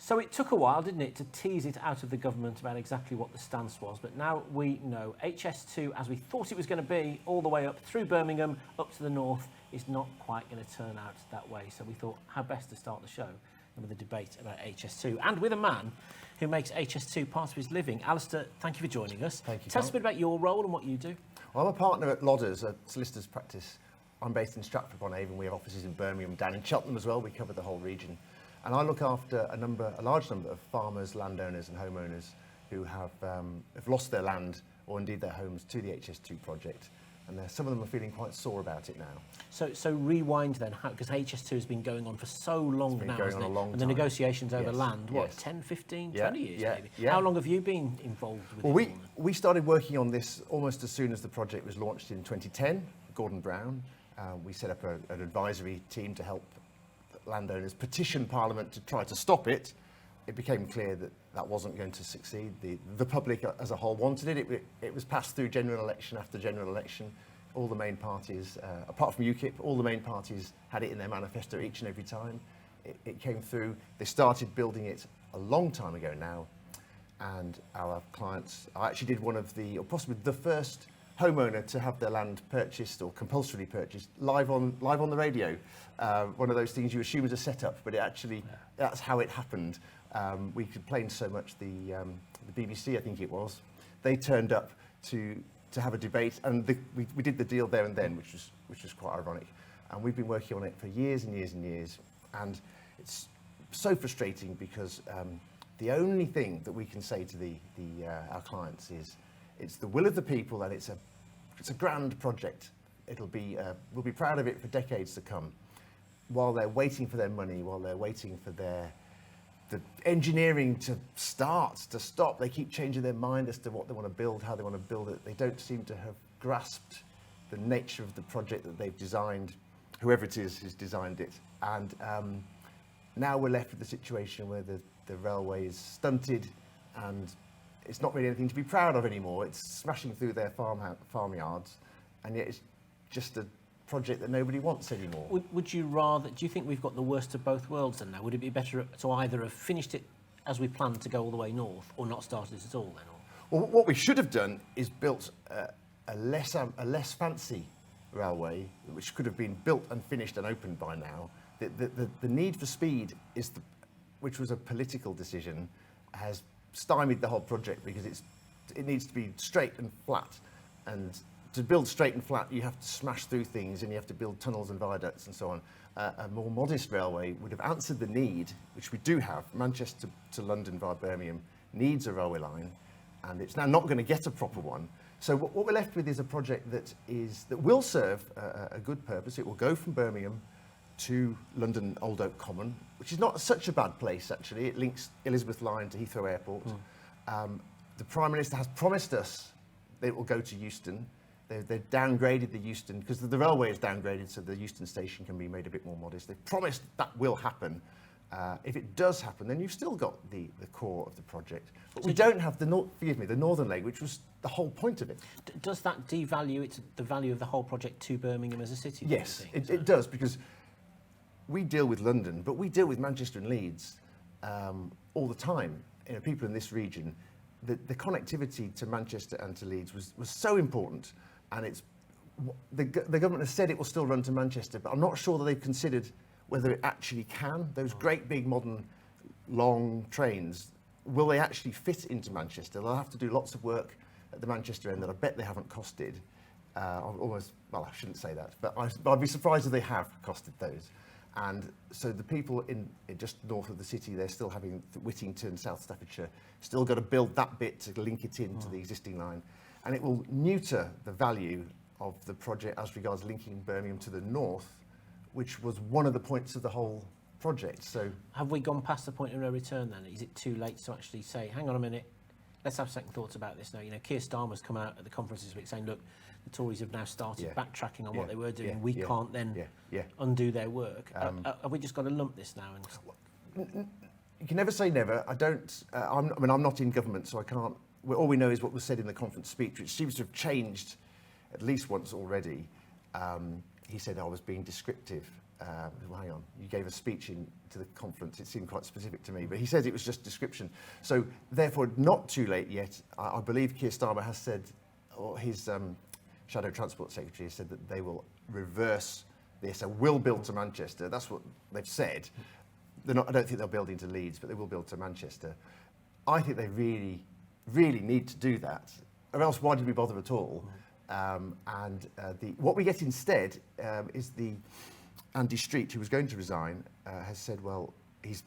So it took a while, didn't it, to tease it out of the government about exactly what the stance was, but now we know HS2, as we thought it was going to be, all the way up through Birmingham, up to the north, is not quite going to turn out that way. So we thought, how best to start the show with a debate about HS2, and with a man who makes HS2 part of his living. Alastair, thank you for joining us. Thank you, Tell us a bit about your role and what you do. Well, I'm a partner at Lodders, a solicitors practice. I'm based in Stratford-upon-Avon. We have offices in Birmingham, down in Cheltenham as well. We cover the whole region. And I look after a large number of farmers, landowners and homeowners who have lost their land or indeed their homes to the HS2 project. And some of them are feeling quite sore about it now. So rewind then, because HS2 has been going on for so long now, hasn't it? And the negotiations over land, what, yes. 10, 15, 20 years maybe? Yeah. How long have you been involved with Well, it? we started working on this almost as soon as the project was launched in 2010, Gordon Brown. We set up an advisory team to help landowners petition Parliament to try to stop it. It became clear that that wasn't going to succeed. The public as a whole wanted it. It was passed through general election after general election. All the main parties, apart from UKIP, all the main parties had it in their manifesto each and every time. It came through. They started building it a long time ago now. And our clients, I actually did one of the, or possibly the first homeowner to have their land purchased or compulsorily purchased live on the radio. One of those things you assume is a setup, but it actually, that's how it happened. We complained so much, the BBC, I think it was, they turned up to have a debate, and we did the deal there and then, which was quite ironic. And we've been working on it for years and years and years, and it's so frustrating because the only thing that we can say to our clients is it's the will of the people, and it's a grand project. We'll be proud of it for decades to come. While they're waiting for their money, while they're waiting for the engineering to stop, they keep changing their mind as to what they want to build, how they want to build it. They don't seem to have grasped the nature of the project that they've designed, whoever it is who's designed it. And now we're left with the situation where the railway is stunted and it's not really anything to be proud of anymore. It's smashing through their farmyards, and yet it's just a project that nobody wants anymore. Would you rather, do you think we've got the worst of both worlds then now? Would it be better to either have finished it as we planned to go all the way north, or not started it at all then? Well, what we should have done is built a less fancy railway, which could have been built and finished and opened by now. The need for speed which was a political decision, has stymied the whole project because it needs to be straight and flat, and to build straight and flat you have to smash through things and you have to build tunnels and viaducts and so on. A more modest railway would have answered the need, which we do have. Manchester to London via Birmingham needs a railway line, and it's now not going to get a proper one. So what we're left with is a project that will serve a good purpose. It will go from Birmingham to London Old Oak Common, which is not such a bad place actually. It links Elizabeth Line to Heathrow Airport. The Prime Minister has promised us that it will go to Euston. They've downgraded the Euston, because the railway is downgraded so the Euston station can be made a bit more modest. They've promised that will happen. If it does happen, then you've still got the core of the project. But we don't have the northern leg, which was the whole point of it. Does that devalue the value of the whole project to Birmingham as a city? Yes, it does, because we deal with London, but we deal with Manchester and Leeds all the time. People in this region, the connectivity to Manchester and to Leeds was so important, and the government has said it will still run to Manchester, but I'm not sure that they've considered whether it actually can. Those great big modern long trains, will they actually fit into Manchester? They'll have to do lots of work at the Manchester end that I bet they haven't costed. I shouldn't say that, but I'd be surprised if they have costed those. And so the people in just north of the city, they're still having Whittington, South Staffordshire, still got to build that bit to link it into the existing line. And it will neuter the value of the project as regards linking Birmingham to the north, which was one of the points of the whole project. So have we gone past the point of no return then? Is it too late to actually say, hang on a minute, let's have second thoughts about this now? Keir Starmer's come out at the conference this week saying, look, the Tories have now started backtracking on what they were doing. We can't then undo their work. Have we just got to lump this now? You can never say never. I'm not in government, so I can't. All we know is what was said in the conference speech, which seems to have changed at least once already. He said I was being descriptive. well, hang on, you gave a speech to the conference, it seemed quite specific to me, but he says it was just description. So therefore, not too late yet. I believe Keir Starmer has said, or his Shadow Transport Secretary has said that they will reverse this and will build to Manchester. That's what they've said. I don't think they'll build into Leeds, but they will build to Manchester. I think they really, really need to do that, or else why did we bother at all? What we get instead is Andy Street, who was going to resign, has said, well, he's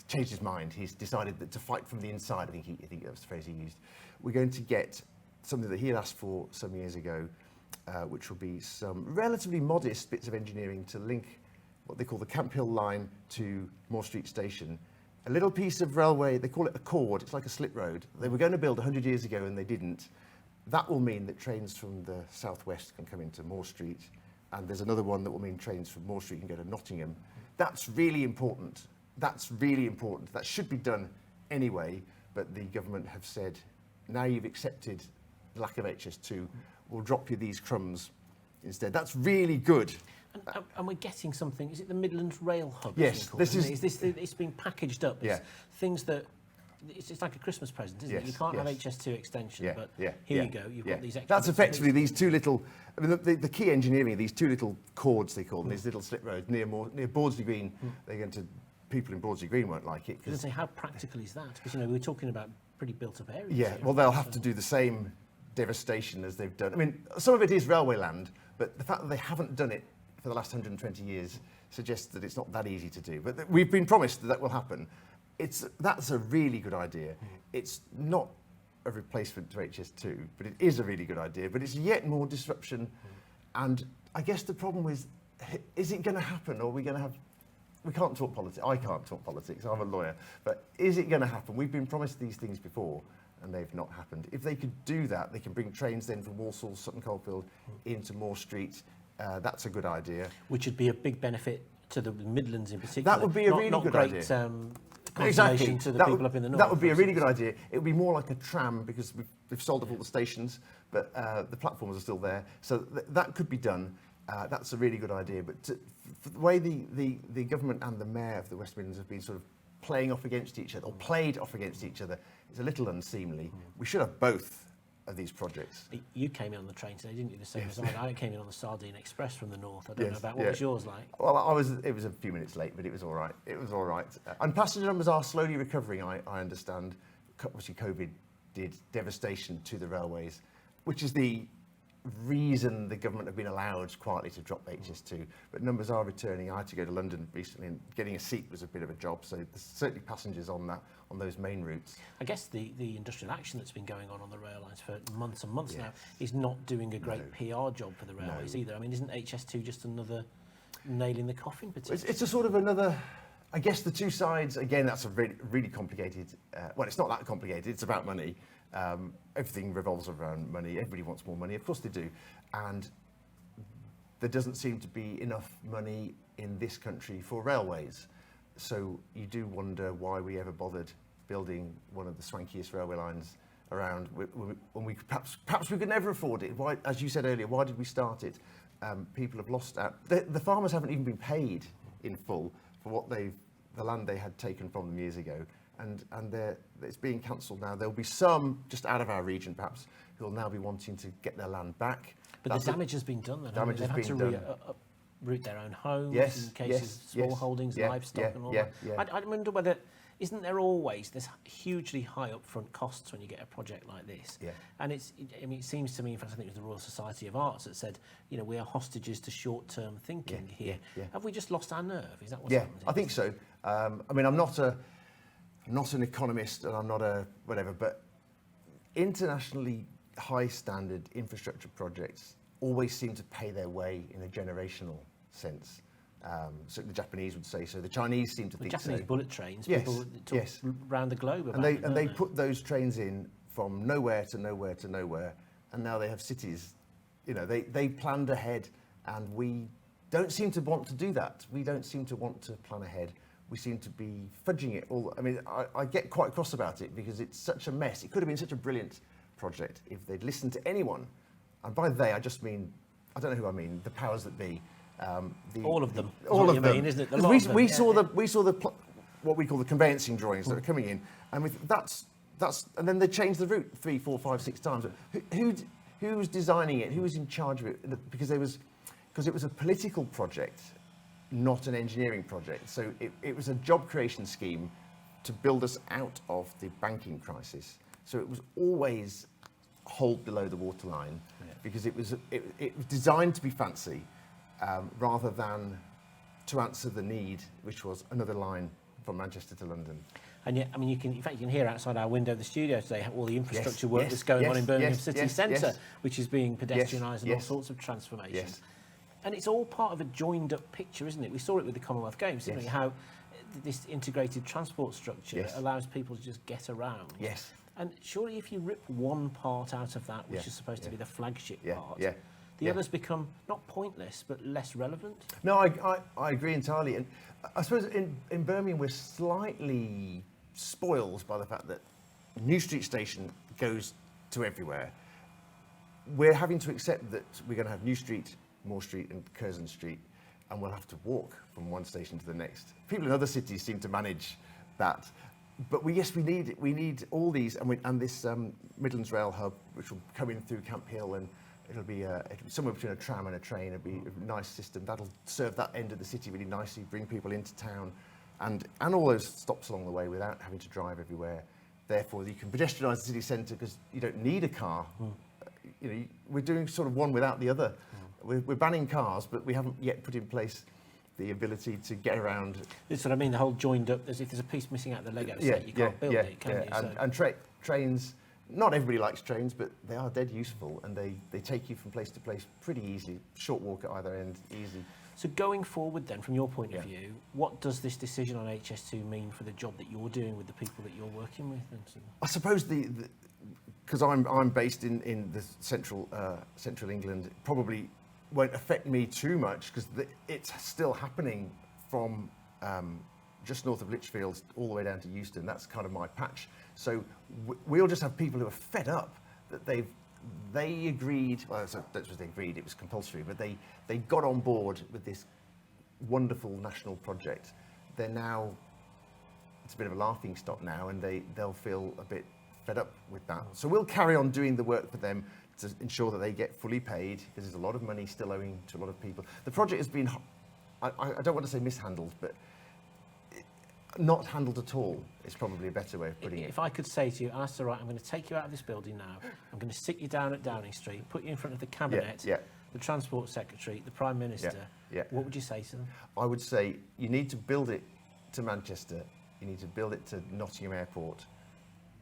changed his mind. He's decided that to fight from the inside, I think that was the phrase he used. We're going to get something that he had asked for some years ago, which will be some relatively modest bits of engineering to link what they call the Camp Hill line to Moore Street Station. A little piece of railway, they call it a cord, it's like a slip road. They were going to build 100 years ago and they didn't. That will mean that trains from the southwest can come into Moore Street, and there's another one that will mean trains from Moore Street can go to Nottingham. That's really important. That's really important. That should be done anyway, but the government have said, now you've accepted the lack of HS2, we'll drop you these crumbs instead. That's really good. And we're getting something, is it the Midlands Rail Hub? Yes, it's being packaged up as Yeah. things that, it's like a Christmas present, isn't it? You can't have HS2 extension, but here you go, you've got these extra. That's effectively these two little, I mean, the key engineering of these two little cords, they call them, these little slip roads near Bawdsley Green. They're going to, people in Bawdsley Green won't like it. I was going to say, how practical is that? Because, we were talking about pretty built-up areas. Yeah, here, well, they'll have to do the same devastation as they've done. I mean, some of it is railway land, but the fact that they haven't done it for the last 120 years suggests that it's not that easy to do. But we've been promised that will happen. That's a really good idea. It's not a replacement to HS2, but it is a really good idea. But it's yet more disruption. And I guess the problem is it going to happen, or are we going to have... We can't talk politics. I can't talk politics. I'm a lawyer. But is it going to happen? We've been promised these things before, and they've not happened. If they could do that, they can bring trains then from Walsall, Sutton Coldfield into Moore Street. That's a good idea. Which would be a big benefit to the Midlands in particular. That would be a really good idea. Exactly. To the people up in the north. That would be a really good idea. It would be more like a tram, because we've sold off all the stations, but the platforms are still there. So that could be done. That's a really good idea. But the way the government and the mayor of the West Midlands have been sort of playing off against each other, or played off against each other, is a little unseemly. We should have both of these projects. You came in on the train today, didn't you? The same as I came in on the Sardine Express from the north. I don't know about what was yours like. Well, it was a few minutes late, but it was all right. It was all right. And passenger numbers are slowly recovering, I understand. Obviously, COVID did devastation to the railways, which is the reason the government have been allowed quietly to drop HS2, but numbers are returning. I had to go to London recently, and getting a seat was a bit of a job, so there's certainly passengers on those main routes. I guess the industrial action that's been going on the rail lines for months and months now is not doing a great PR job for the railways either. I mean, isn't HS2 just another nail in the coffin? It's a sort of another... I guess the two sides, again, that's a really, really complicated... well, it's not that complicated, it's about money. Everything revolves around money. Everybody wants more money. Of course they do. And there doesn't seem to be enough money in this country for railways. So you do wonder why we ever bothered building one of the swankiest railway lines around when we perhaps we could never afford it. Why, as you said earlier, why did we start it? People have lost out. The farmers haven't even been paid in full for what the land they had taken from them years ago. And it's being cancelled now. There'll be some just out of our region, perhaps, who will now be wanting to get their land back. But the damage has been done. They've had to uproot their own homes, in cases, small holdings, livestock, and all that. I wonder whether, isn't there always this hugely high upfront costs when you get a project like this? Yeah. And it seems to me, in fact, I think it was the Royal Society of Arts that said, we are hostages to short-term thinking here. Have we just lost our nerve? Is that what's happened? I think so. I mean, I'm not an economist, and I'm not a whatever, but internationally high standard infrastructure projects always seem to pay their way in a generational sense. So the Japanese would say so. The Chinese seem to think so. Japanese bullet trains, people took around the globe about and they put those trains in from nowhere to nowhere to nowhere, and now they have cities. They planned ahead, and we don't seem to want to do that. We don't seem to want to plan ahead. We seem to be fudging it all. I mean, I get quite cross about it because it's such a mess. It could have been such a brilliant project if they'd listened to anyone. And by they, I just mean, I don't know who I mean, the powers that be. All of them. All of them, isn't it? we saw the what we call the conveyancing drawings that were coming in, and that's and then they changed the route 3, 4, 5, 6 times. Who was designing it? Who was in charge of it? Because it was a political project, not an engineering project. So it was a job creation scheme to build us out of the banking crisis. So it was always hold below the waterline, because it was designed to be fancy, rather than to answer the need, which was another line from Manchester to London. And yet, I mean, in fact, you can hear outside our window of the studio today all the infrastructure work that's going on in Birmingham city centre, which is being pedestrianised and all sorts of transformations. And it's all part of a joined-up picture, isn't it? We saw it with the Commonwealth Games, didn't we? How this integrated transport structure allows people to just get around. Yes. And surely if you rip one part out of that, which is supposed to be the flagship part, the others become not pointless, but less relevant? No, I agree entirely. And I suppose in Birmingham we're slightly spoiled by the fact that New Street Station goes to everywhere. We're having to accept that we're going to have New Street, Moore Street and Curzon Street, and we'll have to walk from one station to the next. People in other cities seem to manage that. But we need all these, and this Midlands Rail hub, which will come in through Camp Hill, and it'll be somewhere between a tram and a train. It'll be a nice system that'll serve that end of the city really nicely, bring people into town, and all those stops along the way without having to drive everywhere. Therefore, you can pedestrianise the city centre because you don't need a car. You know, we're doing sort of one without the other. We're banning cars, but we haven't yet put in place the ability to get around. That's what I mean, the whole joined up, as if there's a piece missing out of the Lego set, you can't build it, can you? And trains, not everybody likes trains, but they are dead useful, and they take you from place to place pretty easily. Short walk at either end, easy. So going forward then, from your point of view, what does this decision on HS2 mean for the job that you're doing with the people that you're working with? I suppose because I'm based in the central England, probably won't affect me too much, because it's still happening from just north of Lichfield all the way down to Euston. That's kind of my patch. So we'll just have people who are fed up that they agreed, well, that's what they agreed, it was compulsory, but they got on board with this wonderful national project. They're now, it's a bit of a laughing stock now, and they'll feel a bit fed up with that. So we'll carry on doing the work for them to ensure that they get fully paid, because there's a lot of money still owing to a lot of people. The project has been, I don't want to say mishandled, but not handled at all is probably a better way of putting it. If I could say to you, Alastair, right, I'm going to take you out of this building now, I'm going to sit you down at Downing Street, put you in front of the Cabinet, the Transport Secretary, the Prime Minister, what would you say to them? I would say you need to build it to Manchester, you need to build it to Nottingham Airport,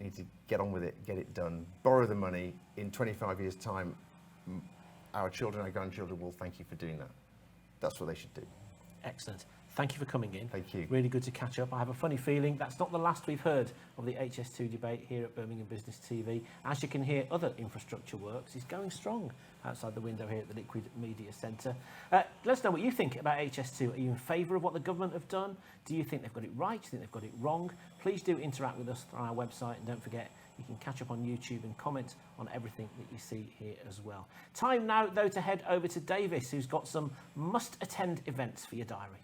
you need to get on with it, get it done, borrow the money. In 25 years' time, our children, our grandchildren will thank you for doing that. That's what they should do. Excellent. Thank you for coming in. Thank you. Really good to catch up. I have a funny feeling that's not the last we've heard of the HS2 debate here at Birmingham Business TV. As you can hear, other infrastructure works is going strong outside the window here at the Liquid Media Centre. Let us know what you think about HS2. Are you in favour of what the government have done? Do you think they've got it right? Do you think they've got it wrong? Please do interact with us on our website, and don't forget, you can catch up on YouTube and comment on everything that you see here as well. Time now, though, to head over to Davis, who's got some must-attend events for your diary.